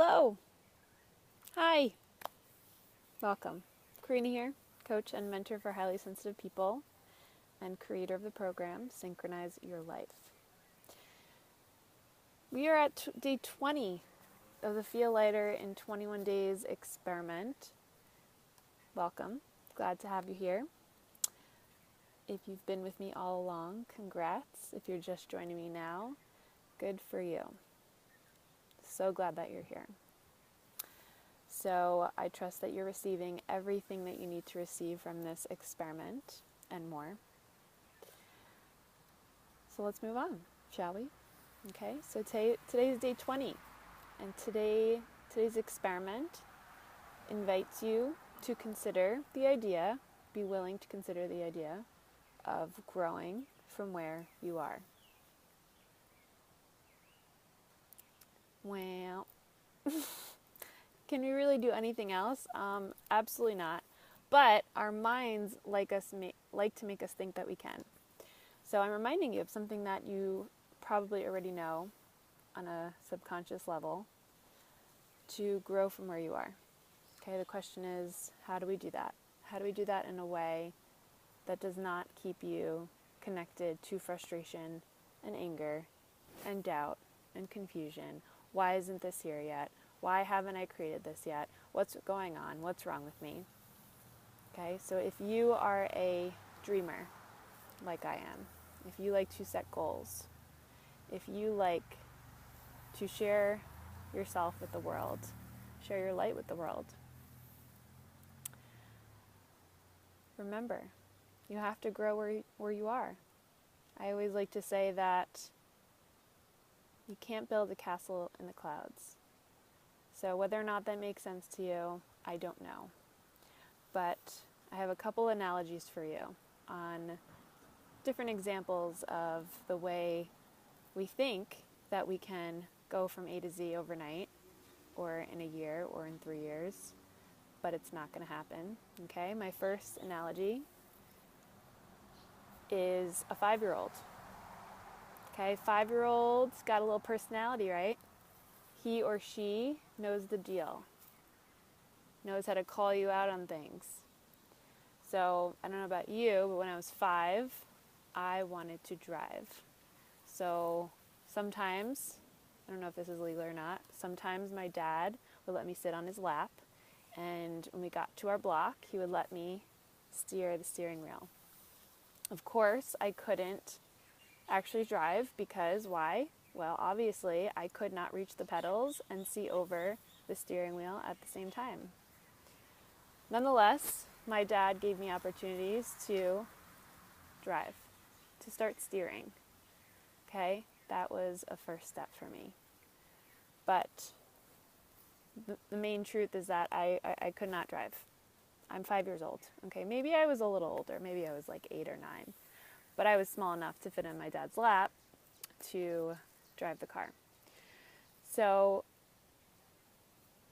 Hello. Hi. Welcome. Karina here, coach and mentor for highly sensitive people and creator of the program, Synchronize Your Life. We are at day 20 of the Feel Lighter in 21 Days experiment. Welcome. Glad to have you here. If you've been with me all along, congrats. If you're just joining me now, good for you. So glad that you're here. So I trust that you're receiving everything that you need to receive from this experiment and more. So let's move on, shall we? Okay, so today is day 20, and today's experiment invites you to consider the idea, be willing to consider the idea of growing from where you are. Well, can we really do anything else? Absolutely not. But our minds like to make us think that we can. So I'm reminding you of something that you probably already know on a subconscious level to grow from where you are. Okay, the question is, how do we do that? How do we do that in a way that does not keep you connected to frustration and anger and doubt and confusion? Why isn't this here yet? Why haven't I created this yet? What's going on? What's wrong with me? Okay, so if you are a dreamer, like I am, if you like to set goals, if you like to share yourself with the world, share your light with the world, remember, you have to grow where you are. I always like to say that you can't build a castle in the clouds. So whether or not that makes sense to you, I don't know. But I have a couple analogies for you on different examples of the way we think that we can go from A to Z overnight, or in a year, or in 3 years, but it's not going to happen. Okay, my first analogy is a 5-year-old. Okay, 5-year-old's got a little personality, right? He or she knows the deal, knows how to call you out on things. So I don't know about you, but when I was 5, I wanted to drive. So sometimes, I don't know if this is legal or not, sometimes my dad would let me sit on his lap, and when we got to our block, he would let me steer the steering wheel. Of course, I couldn't actually drive because why? Well, obviously, I could not reach the pedals and see over the steering wheel at the same time. Nonetheless, my dad gave me opportunities to drive, to start steering. Okay, that was a first step for me. But the main truth is that I could not drive. I'm 5 years old. Okay, maybe I was a little older. Maybe I was like 8 or 9. But I was small enough to fit in my dad's lap to drive the car. So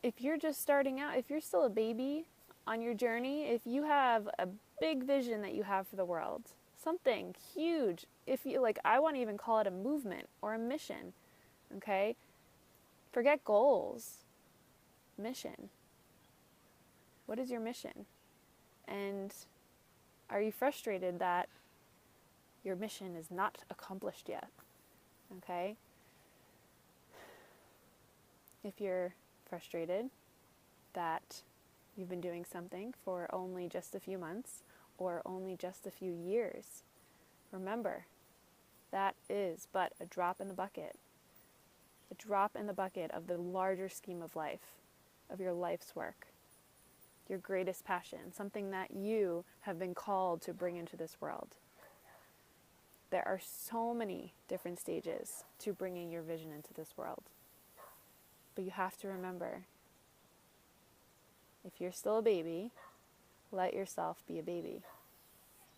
if you're just starting out, if you're still a baby on your journey, if you have a big vision that you have for the world, something huge, if you like, I want to even call it a movement or a mission. Okay, forget goals. Mission. What is your mission? And are you frustrated that your mission is not accomplished yet? Okay, if you're frustrated that you've been doing something for only just a few months or only just a few years, remember, that is but a drop in the bucket. A drop in the bucket of the larger scheme of life, of your life's work, your greatest passion, something that you have been called to bring into this world. There are so many different stages to bringing your vision into this world. But you have to remember, if you're still a baby, let yourself be a baby.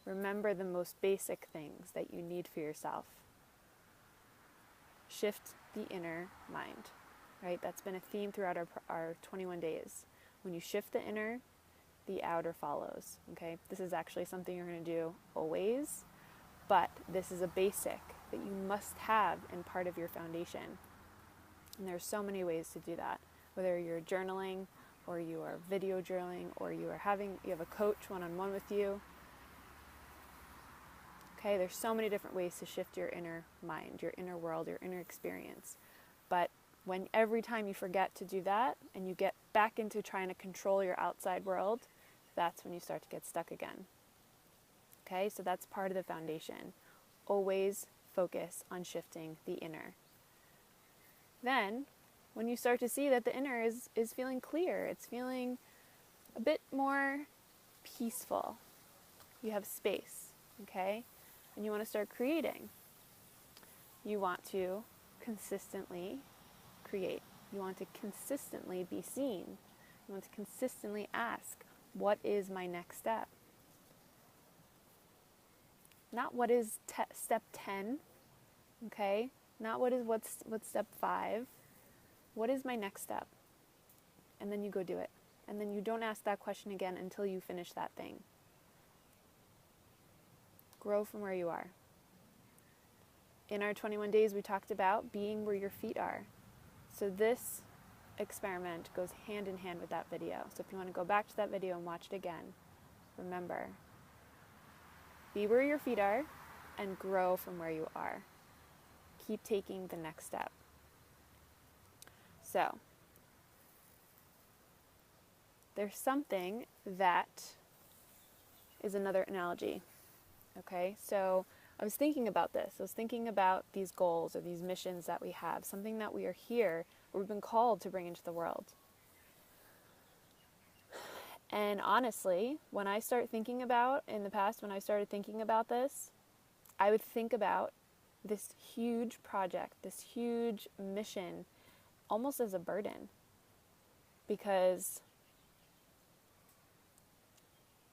Remember the most basic things that you need for yourself. Shift the inner mind, right? That's been a theme throughout our 21 days. When you shift the inner, the outer follows, okay? This is actually something you're going to do always, but this is a basic that you must have in part of your foundation. And there's so many ways to do that. whether you're journaling or you are video journaling or you have a coach one-on-one with you. Okay, there's so many different ways to shift your inner mind, your inner world, your inner experience. But when every time you forget to do that and you get back into trying to control your outside world, that's when you start to get stuck again. Okay, so that's part of the foundation. Always focus on shifting the inner. Then, when you start to see that the inner is feeling clear, it's feeling a bit more peaceful, you have space, okay? And you want to start creating. You want to consistently create. You want to consistently be seen. You want to consistently ask, what is my next step? Not what is step 10, okay? Not what's step 5. What is my next step? And then you go do it. And then you don't ask that question again until you finish that thing. Grow from where you are. In our 21 days, we talked about being where your feet are. So this experiment goes hand in hand with that video. So if you want to go back to that video and watch it again, remember, be where your feet are and grow from where you are. Keep taking the next step. So, there's something that is another analogy. Okay, so I was thinking about this. I was thinking about these goals or these missions that we have, something that we are here, or we've been called to bring into the world. And honestly, when I start thinking about, in the past, when I started thinking about this, I would think about this huge project, this huge mission, almost as a burden. Because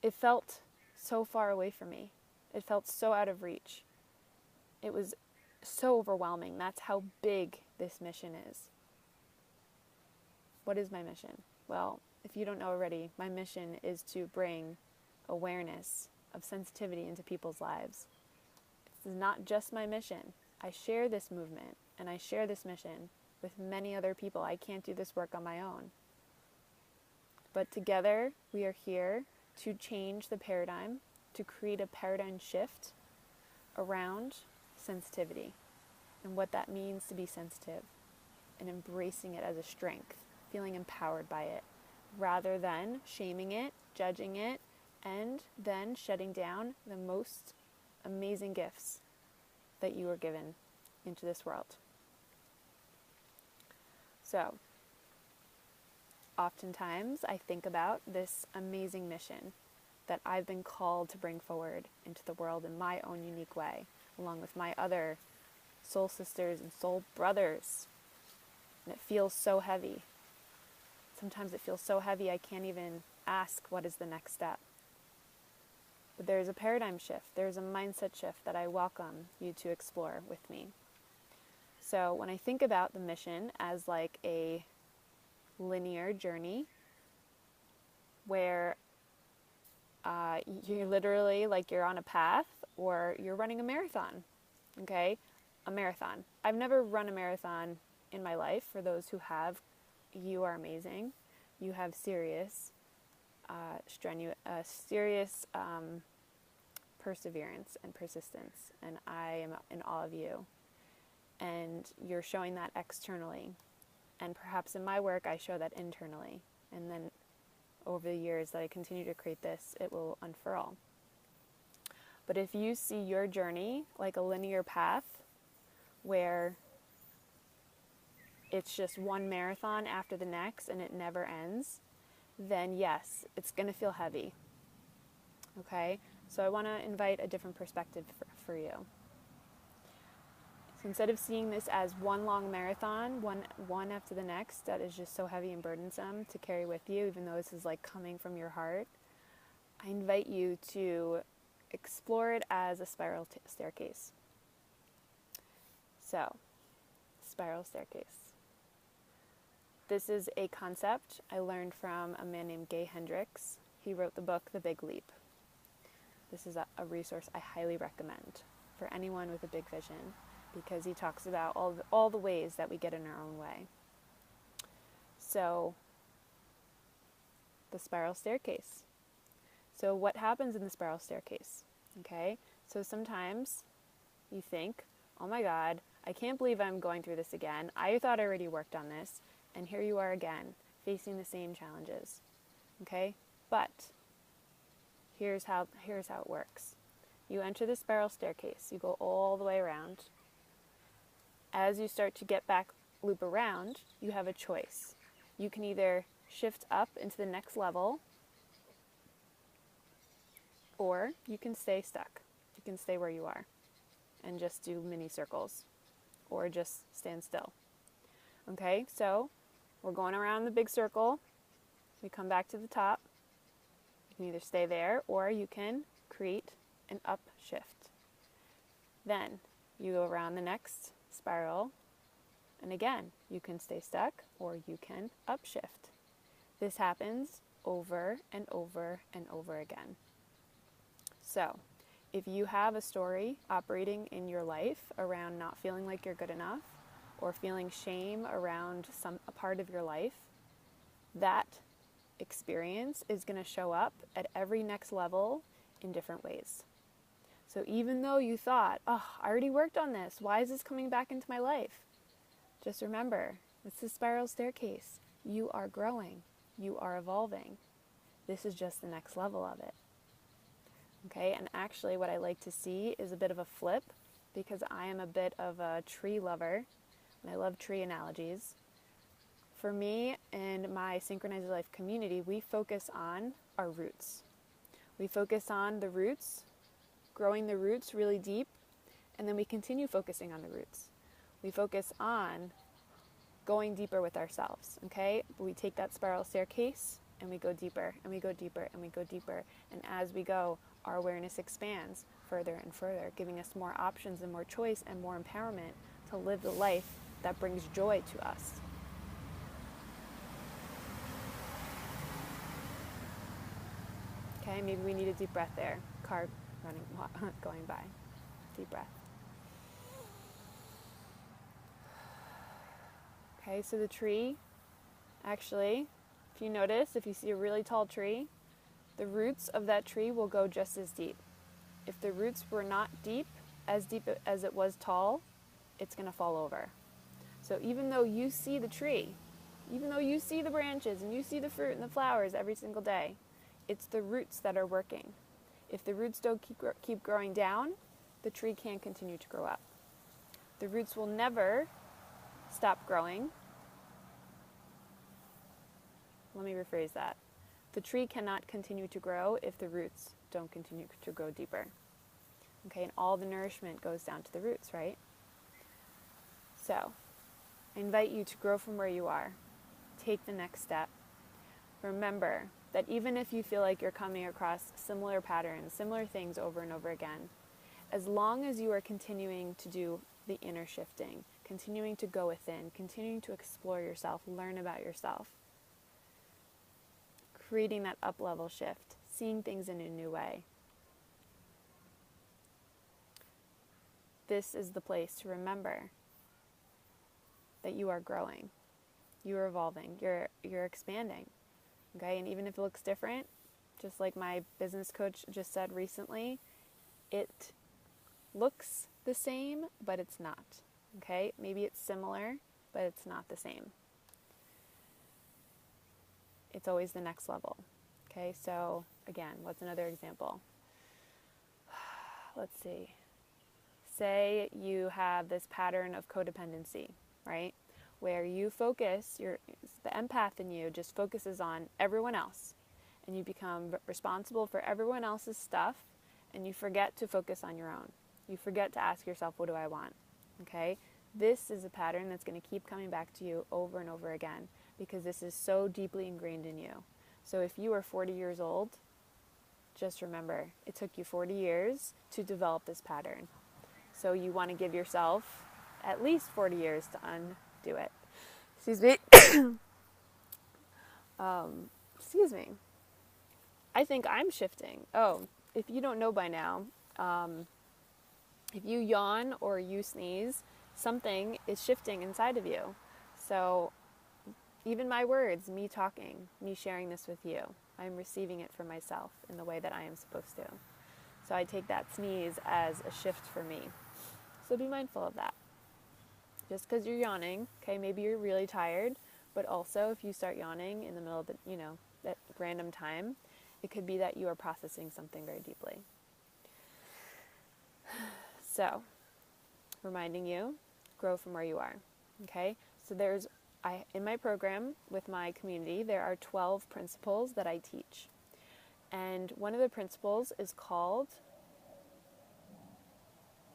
it felt so far away from me. It felt so out of reach. It was so overwhelming. That's how big this mission is. What is my mission? Well, if you don't know already, my mission is to bring awareness of sensitivity into people's lives. This is not just my mission. I share this movement and I share this mission with many other people. I can't do this work on my own. But together, we are here to change the paradigm, to create a paradigm shift around sensitivity and what that means to be sensitive and embracing it as a strength, feeling empowered by it, rather than shaming it, judging it, and then shutting down the most amazing gifts that you were given into this world. So, oftentimes I think about this amazing mission that I've been called to bring forward into the world in my own unique way, along with my other soul sisters and soul brothers. And it feels so heavy. Sometimes it feels so heavy I can't even ask what is the next step. But there's a paradigm shift, there's a mindset shift that I welcome you to explore with me. So when I think about the mission as like a linear journey where you're literally like you're on a path or you're running a marathon, okay? A marathon. I've never run a marathon in my life. For those who have, you are amazing. You have serious, serious perseverance and persistence, and I am in awe of you. And you're showing that externally, and perhaps in my work I show that internally, and then over the years that I continue to create this, it will unfurl. But if you see your journey like a linear path where it's just one marathon after the next and it never ends, then yes, it's going to feel heavy. Okay? So I want to invite a different perspective for you. So instead of seeing this as one long marathon, one after the next, that is just so heavy and burdensome to carry with you, even though this is like coming from your heart, I invite you to explore it as a spiral staircase. So, spiral staircase. This is a concept I learned from a man named Gay Hendricks. He wrote the book, The Big Leap. This is a resource I highly recommend for anyone with a big vision, because he talks about all the ways that we get in our own way. So, the spiral staircase. So what happens in the spiral staircase? Okay, so sometimes you think, oh my God, I can't believe I'm going through this again. I thought I already worked on this, and here you are again, facing the same challenges. Okay, but here's how it works. You enter the spiral staircase. You go all the way around. As you start to get back, loop around, you have a choice. You can either shift up into the next level, or you can stay stuck. You can stay where you are and just do mini circles, or just stand still. Okay, so we're going around the big circle. We come back to the top. You can either stay there, or you can create an upshift. Then you go around the next spiral, and again, you can stay stuck, or you can upshift. This happens over and over and over again. So, if you have a story operating in your life around not feeling like you're good enough, or feeling shame around a part of your life, that experience is going to show up at every next level in different ways. So even though you thought, oh, I already worked on this, why is this coming back into my life? Just remember, it's the spiral staircase. You are growing. You are evolving. This is just the next level of it. Okay, and actually what I like to see is a bit of a flip, because I am a bit of a tree lover, and I love tree analogies. For me and my Synchronized Life community, we focus on our roots. We focus on the roots, growing the roots really deep, and then we continue focusing on the roots. We focus on going deeper with ourselves, okay? We take that spiral staircase and we go deeper and we go deeper and we go deeper. And as we go, our awareness expands further and further, giving us more options and more choice and more empowerment to live the life that brings joy to us. Okay, maybe we need a deep breath there. Car going by. Deep breath. Okay, so the tree, actually, if you notice, if you see a really tall tree, the roots of that tree will go just as deep. If the roots were not deep as it was tall, it's going to fall over. So even though you see the tree, even though you see the branches and you see the fruit and the flowers every single day, it's the roots that are working. If the roots don't keep growing down, the tree can't continue to grow up. The roots will never stop growing. Let me rephrase that. The tree cannot continue to grow if the roots don't continue to grow deeper. Okay, and all the nourishment goes down to the roots, right? So, I invite you to grow from where you are. Take the next step. Remember that even if you feel like you're coming across similar patterns, similar things over and over again, as long as you are continuing to do the inner shifting, continuing to go within, continuing to explore yourself, learn about yourself, creating that up-level shift, seeing things in a new way. This is the place to remember that you are growing, you are evolving, you're expanding, okay? And even if it looks different, just like my business coach just said recently, it looks the same, but it's not, okay? Maybe it's similar, but it's not the same. It's always the next level, okay? So again, what's another example? Let's see. Say you have this pattern of codependency, right? Where you focus, the empath in you just focuses on everyone else, and you become responsible for everyone else's stuff, and you forget to focus on your own. You forget to ask yourself, what do I want? Okay? This is a pattern that's going to keep coming back to you over and over again, because this is so deeply ingrained in you. So if you are 40 years old, just remember, it took you 40 years to develop this pattern. So you want to give yourself at least 40 years to undo it. Excuse me. Excuse me. I think I'm shifting. Oh, if you don't know by now, if you yawn or you sneeze, something is shifting inside of you. So Even my words, me talking, me sharing this with you, I'm receiving it for myself in the way that I am supposed to. So I take that sneeze as a shift for me. So be mindful of that. Just because you're yawning, okay, maybe you're really tired, but also if you start yawning in the middle of the, that random time, it could be that you are processing something very deeply. So, reminding you, grow from where you are, okay? So in my program with my community, there are 12 principles that I teach. And one of the principles is called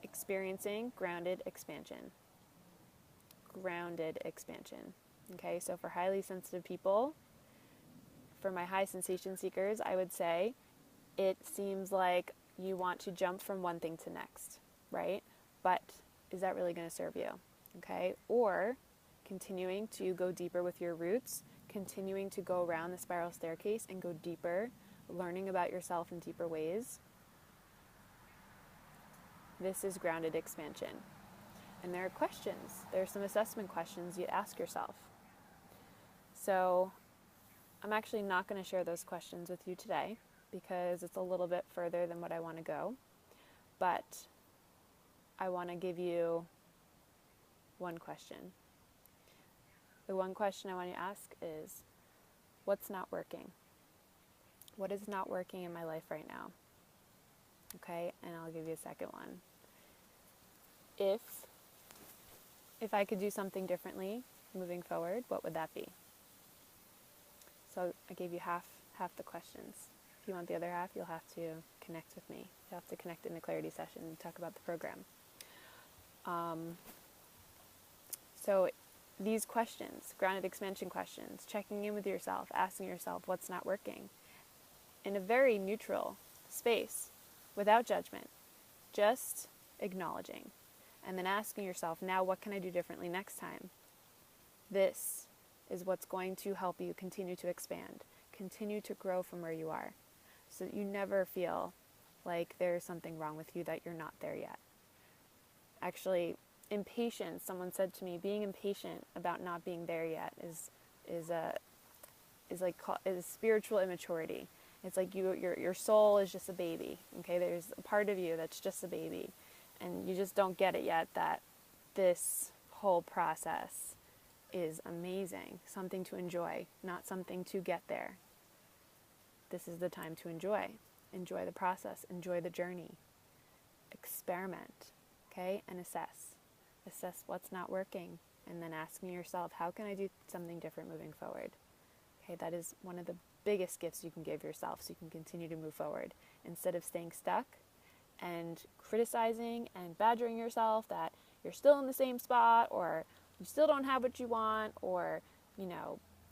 experiencing grounded expansion. Grounded expansion. Okay, so for highly sensitive people, for my high sensation seekers, I would say it seems like you want to jump from one thing to next, right? But is that really going to serve you? Okay, or continuing to go deeper with your roots, continuing to go around the spiral staircase and go deeper, learning about yourself in deeper ways. This is grounded expansion. And there are questions. There are some assessment questions you ask yourself. So I'm actually not going to share those questions with you today because it's a little bit further than what I want to go. But I want to give you one question. The one question I want you to ask is, what's not working? What is not working in my life right now? Okay, and I'll give you a second one. If I could do something differently moving forward, what would that be? So I gave you half the questions. If you want the other half, you'll have to connect with me. You'll have to connect in the clarity session and talk about the program. So these questions, grounded expansion questions, checking in with yourself, asking yourself what's not working, in a very neutral space, without judgment, just acknowledging, and then asking yourself, now what can I do differently next time? This is what's going to help you continue to expand, continue to grow from where you are, so that you never feel like there's something wrong with you, that you're not there yet. Actually, impatience, someone said to me, being impatient about not being there yet is spiritual immaturity. It's like your soul is just a baby, okay? There's a part of you that's just a baby, and you just don't get it yet that this whole process is amazing, something to enjoy, not something to get there. This is the time to enjoy the process, enjoy the journey, experiment, okay, and assess what's not working, and then asking yourself, how can I do something different moving forward? Okay, that is one of the biggest gifts you can give yourself, so you can continue to move forward instead of staying stuck and criticizing and badgering yourself that you're still in the same spot, or you still don't have what you want, or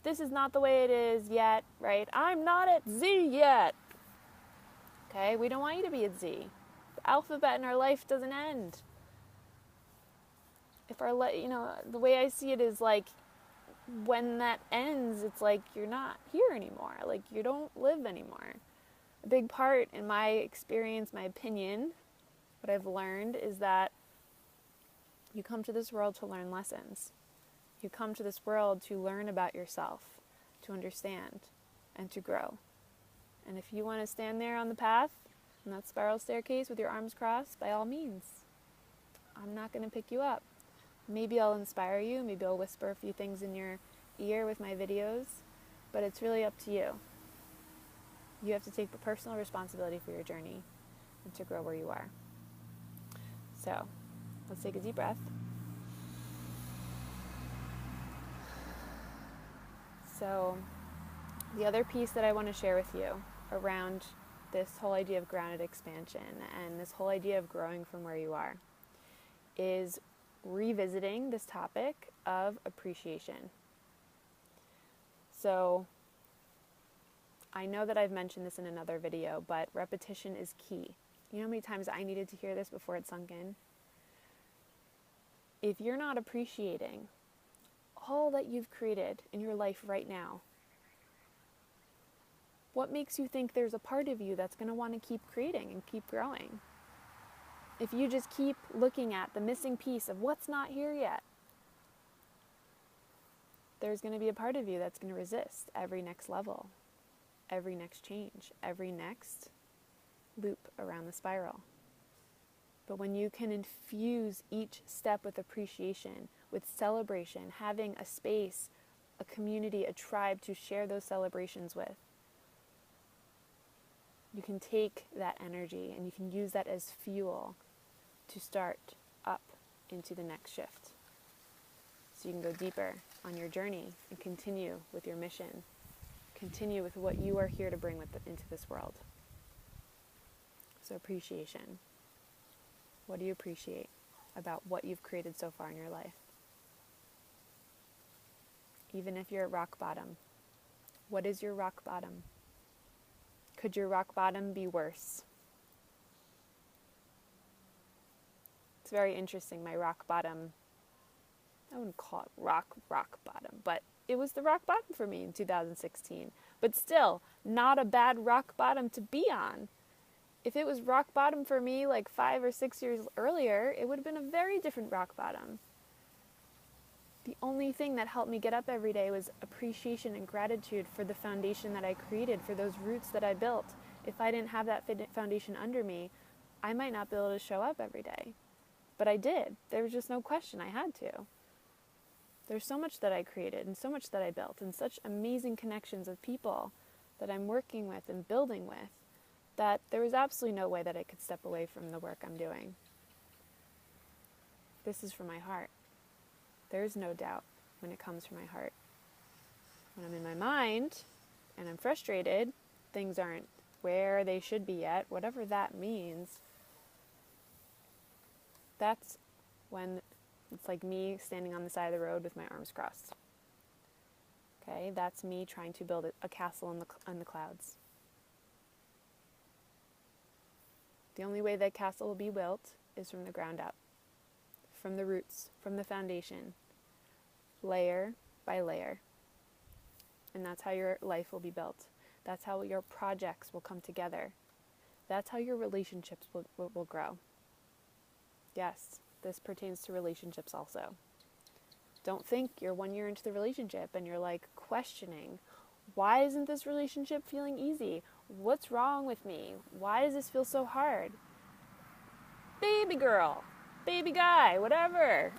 this is not the way it is yet, right? I'm not at Z yet. Okay, we don't want you to be at Z. The alphabet in our life doesn't end. If the way I see it is like, when that ends, it's like you're not here anymore. Like you don't live anymore. A big part in my experience, my opinion, what I've learned is that you come to this world to learn lessons. You come to this world to learn about yourself, to understand, and to grow. And if you want to stand there on the path, in that spiral staircase with your arms crossed, by all means. I'm not going to pick you up. Maybe I'll inspire you, maybe I'll whisper a few things in your ear with my videos, but it's really up to you. You have to take the personal responsibility for your journey and to grow where you are. So, let's take a deep breath. So, the other piece that I want to share with you around this whole idea of grounded expansion and this whole idea of growing from where you are is revisiting this topic of appreciation. So, I know that I've mentioned this in another video, but repetition is key. You know how many times I needed to hear this before it sunk in? If you're not appreciating all that you've created in your life right now, what makes you think there's a part of you that's going to want to keep creating and keep growing? If you just keep looking at the missing piece of what's not here yet, there's going to be a part of you that's going to resist every next level, every next change, every next loop around the spiral. But when you can infuse each step with appreciation, with celebration, having a space, a community, a tribe to share those celebrations with, you can take that energy and you can use that as fuel to start up into the next shift. So you can go deeper on your journey and continue with your mission. Continue with what you are here to bring into this world. So appreciation. What do you appreciate about what you've created so far in your life? Even if you're at rock bottom, what is your rock bottom? Could your rock bottom be worse? It's very interesting, my rock bottom. I wouldn't call it rock bottom, but it was the rock bottom for me in 2016. But still, not a bad rock bottom to be on. If it was rock bottom for me like 5 or 6 years earlier, it would have been a very different rock bottom. The only thing that helped me get up every day was appreciation and gratitude for the foundation that I created, for those roots that I built. If I didn't have that foundation under me, I might not be able to show up every day. But I did. There was just no question I had to. There's so much that I created and so much that I built and such amazing connections of people that I'm working with and building with that there was absolutely no way that I could step away from the work I'm doing. This is from my heart. There's no doubt when it comes from my heart. When I'm in my mind and I'm frustrated, things aren't where they should be yet, whatever that means. That's when it's like me standing on the side of the road with my arms crossed. Okay, that's me trying to build a castle in the clouds. The only way that castle will be built is from the ground up, from the roots, from the foundation, layer by layer. And that's how your life will be built. That's how your projects will come together. That's how your relationships will grow. Yes, this pertains to relationships also. Don't think you're 1 year into the relationship and you're like questioning, why isn't this relationship feeling easy? What's wrong with me? Why does this feel so hard? Baby girl, baby guy, whatever.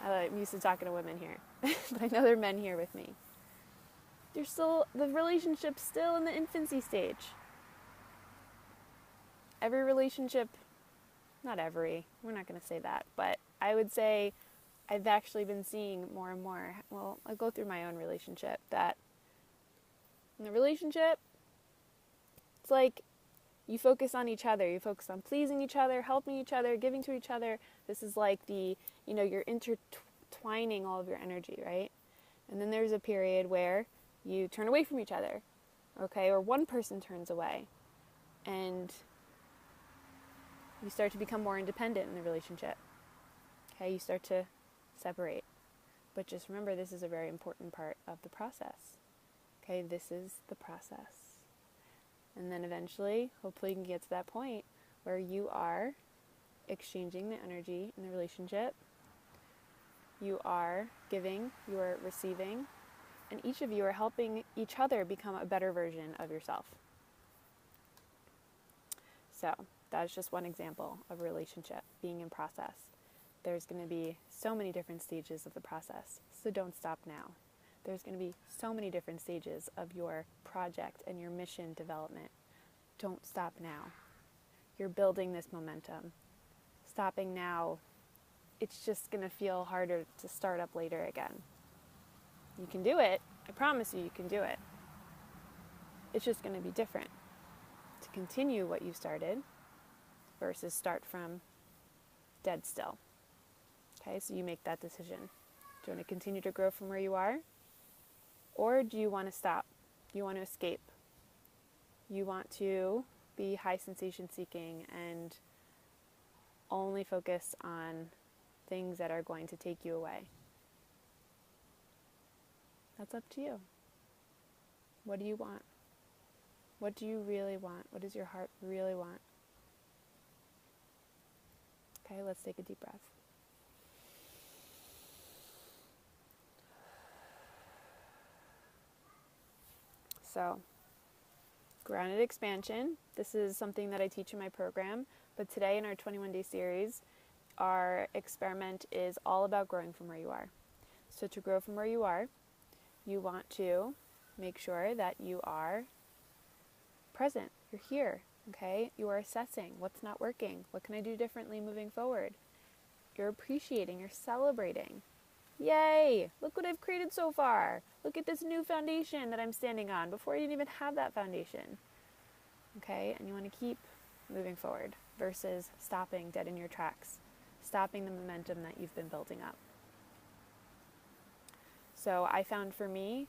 I'm used to talking to women here, but I know there are men here with me. The relationship's still in the infancy stage. Every relationship, not every, we're not going to say that, but I would say I've actually been seeing more and more, well, I go through my own relationship, that in the relationship, it's like you focus on each other. You focus on pleasing each other, helping each other, giving to each other. This is like you're intertwining all of your energy, right? And then there's a period where you turn away from each other, okay? Or one person turns away. And you start to become more independent in the relationship. Okay, you start to separate. But just remember, this is a very important part of the process. Okay, this is the process. And then eventually, hopefully you can get to that point where you are exchanging the energy in the relationship. You are giving, you are receiving, and each of you are helping each other become a better version of yourself. So, that's just one example of a relationship being in process. There's going to be so many different stages of the process, so don't stop now. There's going to be so many different stages of your project and your mission development. Don't stop now. You're building this momentum. Stopping now, it's just going to feel harder to start up later again. You can do it. I promise you can do it. It's just going to be different. To continue what you started versus start from dead still. Okay, so you make that decision. Do you want to continue to grow from where you are? Or do you want to stop? You want to escape? You want to be high sensation seeking and only focus on things that are going to take you away? That's up to you. What do you want? What do you really want? What does your heart really want? Okay, let's take a deep breath. So, grounded expansion. This is something that I teach in my program, but today in our 21-day series, our experiment is all about growing from where you are. So to grow from where you are, you want to make sure that you are present. You're here, okay? You are assessing what's not working. What can I do differently moving forward? You're appreciating, you're celebrating. Yay! Look what I've created so far. Look at this new foundation that I'm standing on before I didn't even have that foundation. Okay? And you want to keep moving forward versus stopping dead in your tracks, stopping the momentum that you've been building up. So I found for me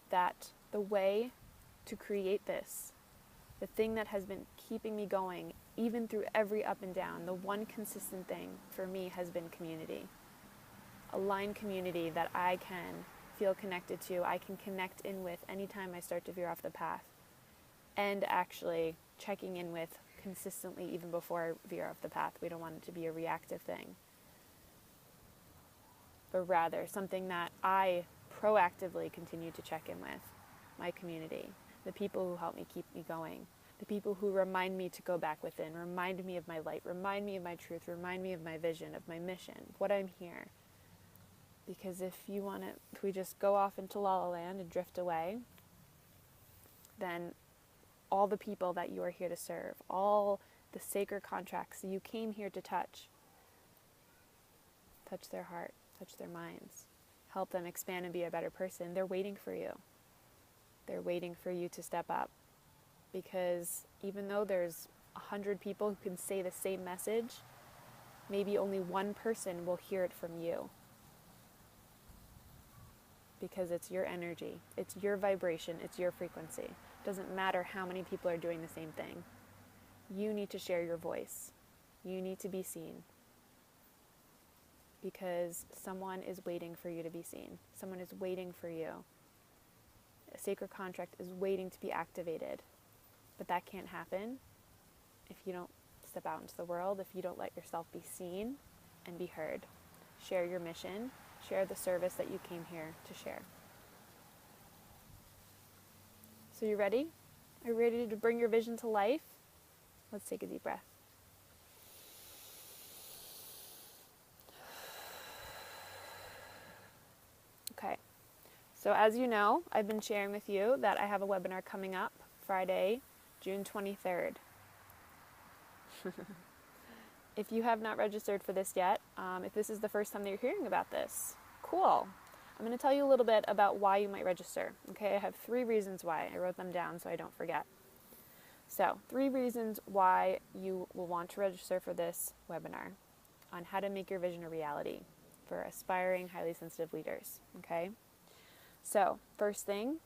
that the way to create this, the thing that has been keeping me going, even through every up and down, the one consistent thing for me has been community. Aligned community that I can feel connected to, I can connect in with anytime I start to veer off the path. And actually checking in with consistently even before I veer off the path. We don't want it to be a reactive thing, but rather something that I proactively continue to check in with. My community, the people who help me keep me going, the people who remind me to go back within, remind me of my light, remind me of my truth, remind me of my vision, of my mission, what I'm here. Because if we just go off into la la land and drift away, then all the people that you are here to serve, all the sacred contracts that you came here to touch their heart, touch their minds, help them expand and be a better person. They're waiting for you. They're waiting for you to step up. Because even though there's 100 people who can say the same message, maybe only one person will hear it from you. Because it's your energy, it's your vibration, it's your frequency. It doesn't matter how many people are doing the same thing. You need to share your voice. You need to be seen. Because someone is waiting for you to be seen. Someone is waiting for you. A sacred contract is waiting to be activated. But that can't happen if you don't step out into the world, if you don't let yourself be seen and be heard. Share your mission. Share the service that you came here to share. So you ready? Are you ready to bring your vision to life? Let's take a deep breath. Okay. So as you know, I've been sharing with you that I have a webinar coming up Friday, June 23rd. If you have not registered for this yet, if this is the first time that you're hearing about this, cool. I'm going to tell you a little bit about why you might register. Okay, I have 3 reasons why. I wrote them down so I don't forget. So, 3 reasons why you will want to register for this webinar on how to make your vision a reality for aspiring, highly sensitive leaders. Okay, so first thing,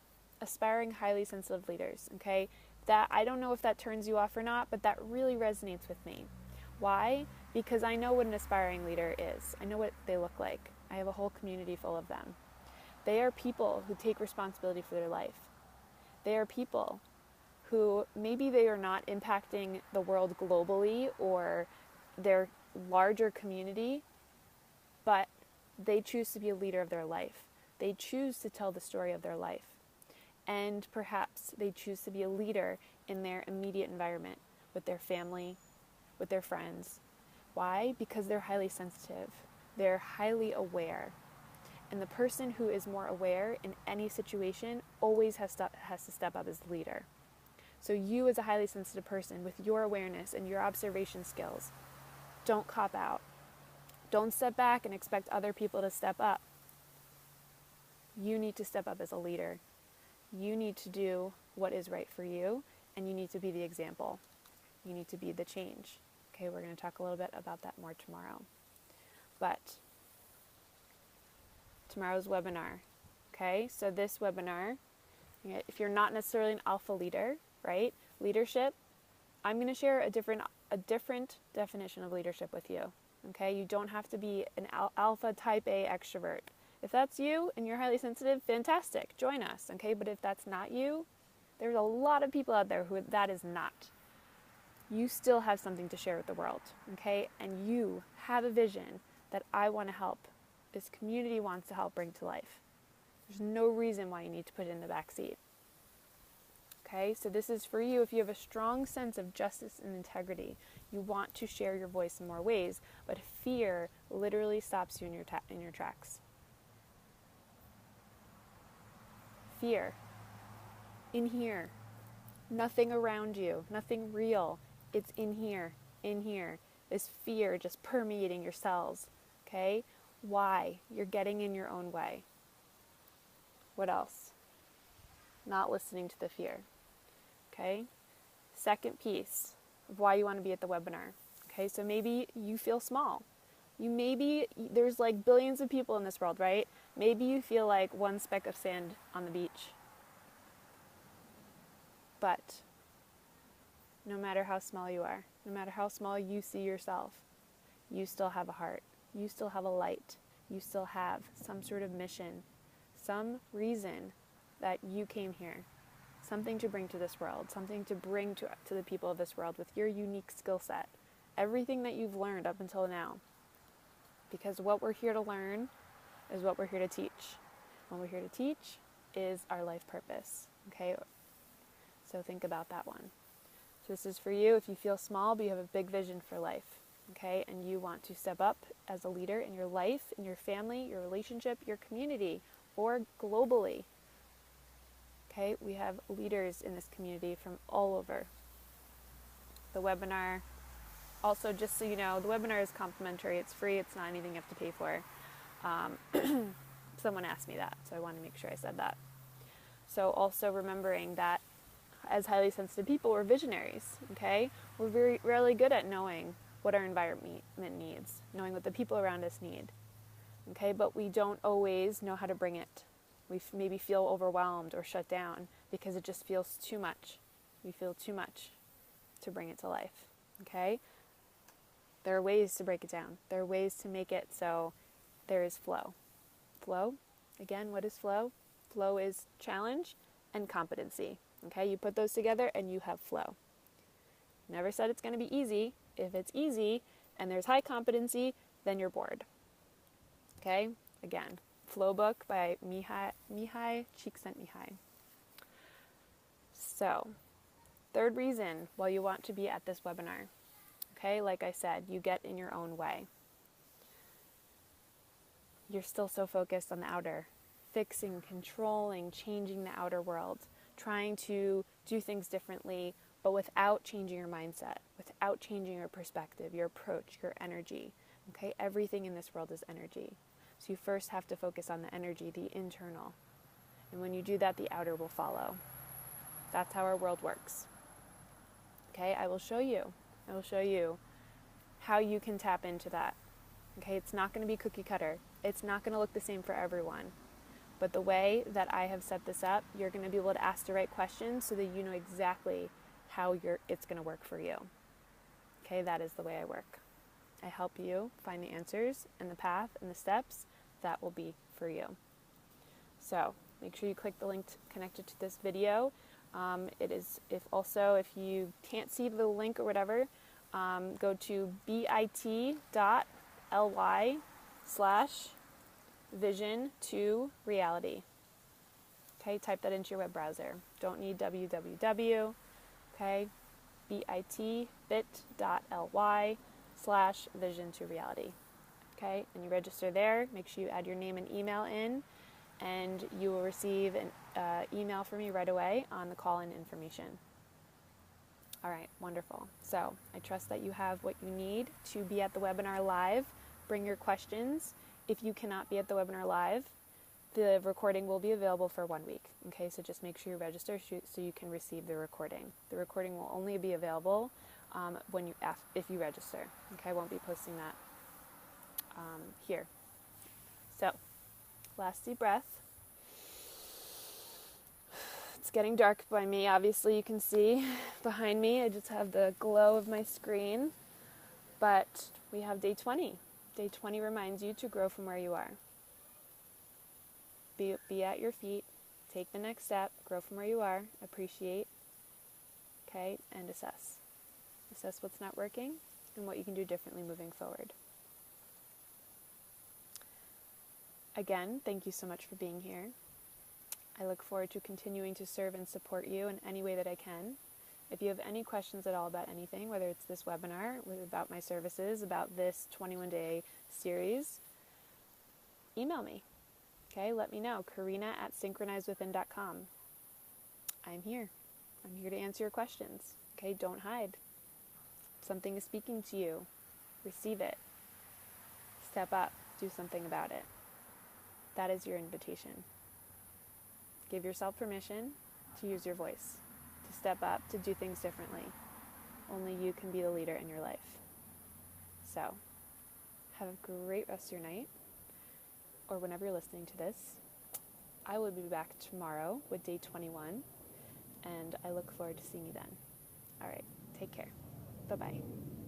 aspiring, highly sensitive leaders. Okay, that I don't know if that turns you off or not, but that really resonates with me. Why? Because I know what an aspiring leader is. I know what they look like. I have a whole community full of them. They are people who take responsibility for their life. They are people who maybe they are not impacting the world globally or their larger community, but they choose to be a leader of their life. They choose to tell the story of their life. And perhaps they choose to be a leader in their immediate environment, with their family, with their friends. Why? Because they're highly sensitive. They're highly aware. And the person who is more aware in any situation always has to step up as the leader. So you as a highly sensitive person with your awareness and your observation skills, don't cop out. Don't step back and expect other people to step up. You need to step up as a leader. You need to do what is right for you, and you need to be the example. You need to be the change. Okay, we're going to talk a little bit about that more tomorrow. But tomorrow's webinar, okay? So this webinar, if you're not necessarily an alpha leader, right? Leadership, I'm going to share a different definition of leadership with you, okay? You don't have to be an alpha type A extrovert. If that's you and you're highly sensitive, fantastic, join us, okay? But if that's not you, there's a lot of people out there who that is not. You still have something to share with the world, okay? And you have a vision that I want to help, this community wants to help bring to life. There's no reason why you need to put it in the back seat. Okay, so this is for you if you have a strong sense of justice and integrity. You want to share your voice in more ways, but fear literally stops you in your tracks. Fear. In here. Nothing around you. Nothing real. It's in here. In here. This fear just permeating your cells. Okay? Why? You're getting in your own way. What else? Not listening to the fear. Okay? Second piece of why you want to be at the webinar. Okay, so maybe you feel small. There's like billions of people in this world, right? Maybe you feel like one speck of sand on the beach. But no matter how small you are, no matter how small you see yourself, you still have a heart. You still have a light. You still have some sort of mission, some reason that you came here, something to bring to this world, something to bring to the people of this world with your unique skill set, everything that you've learned up until now. Because what we're here to learn is what we're here to teach. What we're here to teach is our life purpose, okay? So think about that one. So this is for you if you feel small, but you have a big vision for life, okay? And you want to step up as a leader in your life, in your family, your relationship, your community, or globally. Okay, we have leaders in this community from all over. The webinar, also just so you know, the webinar is complimentary. It's free. It's not anything you have to pay for. Someone asked me that, so I want to make sure I said that. So also remembering that as highly sensitive people, we're visionaries, okay? We're really good at knowing what our environment needs, knowing what the people around us need, okay? But we don't always know how to bring it. We maybe feel overwhelmed or shut down because it just feels too much. We feel too much to bring it to life, okay? There are ways to break it down. There are ways to make it so there is flow. Flow, again, what is flow? Flow is challenge and competency, okay? You put those together and you have flow. Never said it's going to be easy. If it's easy and there's high competency, then you're bored, okay? Again, Flow book by Mihai Csikszentmihalyi. So, third reason why you want to be at this webinar. Okay, like I said, you get in your own way. You're still so focused on the outer, fixing, controlling, changing the outer world, trying to do things differently, but without changing your mindset, without changing your perspective, your approach, your energy. Okay, everything in this world is energy. So you first have to focus on the energy, the internal. And when you do that, the outer will follow. That's how our world works. Okay, I will show you. I will show you how you can tap into that. Okay, it's not going to be cookie cutter. It's not going to look the same for everyone. But the way that I have set this up, you're going to be able to ask the right questions so that you know exactly how it's going to work for you. Okay, that is the way I work. I help you find the answers and the path and the steps that will be for you. So make sure you click the link connected to this video. It is, if you can't see the link or whatever, go to bit.ly/vision2reality. Okay, type that into your web browser. Don't need www. Okay, bit.ly/vision2reality. Okay, and you register there. Make sure you add your name and email in, and you will receive an email from me right away on the call-in information. All right, wonderful. So I trust that you have what you need to be at the webinar live. Bring your questions. If you cannot be at the webinar live, the recording will be available for 1 week. Okay, so just make sure you register so you can receive the recording. The recording will only be available if you register. Okay, I won't be posting that here. So, last deep breath. It's getting dark by me, obviously you can see behind me. I just have the glow of my screen. But we have day 20. Day 20 reminds you to grow from where you are. Be at your feet. Take the next step. Grow from where you are. Appreciate. Okay, and assess. Assess what's not working and what you can do differently moving forward. Again, thank you so much for being here. I look forward to continuing to serve and support you in any way that I can. If you have any questions at all about anything, whether it's this webinar, about my services, about this 21-day series, email me. Okay, let me know. Karina@synchronizewithin.com. I'm here. I'm here to answer your questions. Okay, don't hide. Something is speaking to you. Receive it. Step up. Do something about it. That is your invitation. Give yourself permission to use your voice, to step up, to do things differently. Only you can be the leader in your life. So, have a great rest of your night, or whenever you're listening to this. I will be back tomorrow with day 21, and I look forward to seeing you then. All right, take care. Bye-bye.